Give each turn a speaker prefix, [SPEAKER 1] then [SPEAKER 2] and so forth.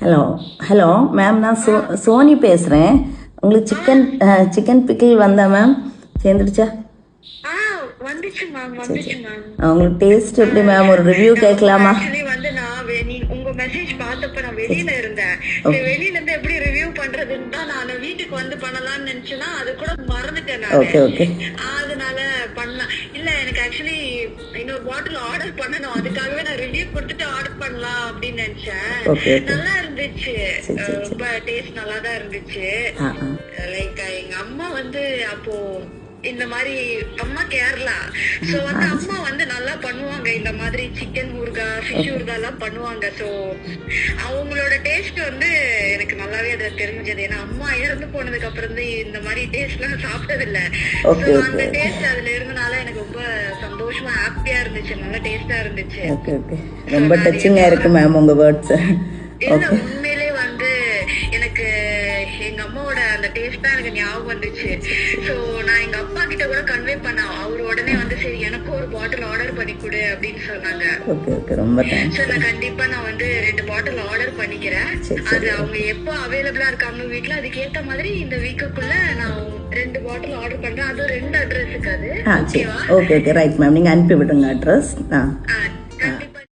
[SPEAKER 1] Hello hello ma'am, நான் Sony பேசுகிறேன். உங்களுக்கு சிக்கன் பிக்கிள் வந்தா மேம்? சேர்ந்துடுச்சா?
[SPEAKER 2] வந்துச்சு மேம், வந்துச்சு மேம்.
[SPEAKER 1] உங்களுக்கு டேஸ்ட் எப்படி மேம்? ஒரு ரிவ்யூ கேட்கலாமா?
[SPEAKER 2] வந்து நான் உங்க மெசேஜ் பார்த்தப்ப நான் வெளியில இருந்தேன். வெளியில இருந்து எப்படி ரிவ்யூ பண்றதுன்னு தான் நான் வீட்டுக்கு வந்து பண்ணலாம்னு நினைச்சேன்னா அது கூட மறந்துட்டேன்.
[SPEAKER 1] Okay okay.
[SPEAKER 2] அதனால பண்ணலாம். இல்ல எனக்கு ஆக்சுவலி இன்னொரு பாட்டில் ஆர்டர் பண்ணணும். அதுக்காகவே நான் ரிவ்யூ கொடுத்துட்டு ஆர்டர் பண்ணலாம் அப்படின்னு நினைச்சேன். நல்லா இருந்துச்சு, ரொம்ப டேஸ்ட் நல்லா தான் இருந்துச்சு. லைக் எங்க அம்மா வந்து அப்போ இந்த மாதிரி அம்மா கேரளா, சோ வந்து அம்மா வந்து நல்லா பண்ணுவாங்க. இந்த மாதிரி சிக்கன் ஊர்கா, ஃபிஷ் ஊர்கா எல்லாம் பண்ணுவாங்க. சோ அவங்களோட டேஸ்ட் வந்து எனக்கு நல்லாவே அது தெரிஞ்சது. ஏன்னா அம்மா இறந்து போனதுக்கு அப்புறம் இந்த மாதிரி டேஸ்ட் எல்லாம் சாப்பிட்டது இல்ல. அந்த டேஸ்ட் அதுல இருந்தனால எனக்கு ரொம்ப சந்தோஷமா ஹாப்பியா இருந்துச்சு. நல்ல டேஸ்டா இருந்துச்சு.
[SPEAKER 1] ரொம்ப டச்சிங்கா இருக்கு மேம் உங்க வேர்ட்ஸ்.
[SPEAKER 2] உண்மையிலே வந்து எனக்கு எங்க அம்மாவோட அந்த டேஸ்ட் தான் எனக்கு ஞாபகம் வந்துச்சு. சோ நான் எங்க அப்பா கிட்ட கூட கன்வே பண்ணேன். அவரு உடனே வந்து சரி எனக்கு ஒரு பாட்டில் ஆர்டர் பண்ணி கொடு அப்படின்னு சொன்னாங்க. சோ நான் கண்டிப்பா நான் வந்து 2 பாட்டில் ஆர்டர் பண்ணிக்கிறேன். அது அவங்க எப்போ அவைலபிளா இருக்காங்க வீட்டுல அதுக்கு ஏத்த மாதிரி இந்த வீக்குக்குள்ள நான் 2 பாட்டில் ஆர்டர் பண்றேன். அது 2 அட்ரஸுக்கு. அது
[SPEAKER 1] ஓகே ஓகே ரைட் மேம், நீங்க அனுப்பி விடுங்க அட்ரஸ்.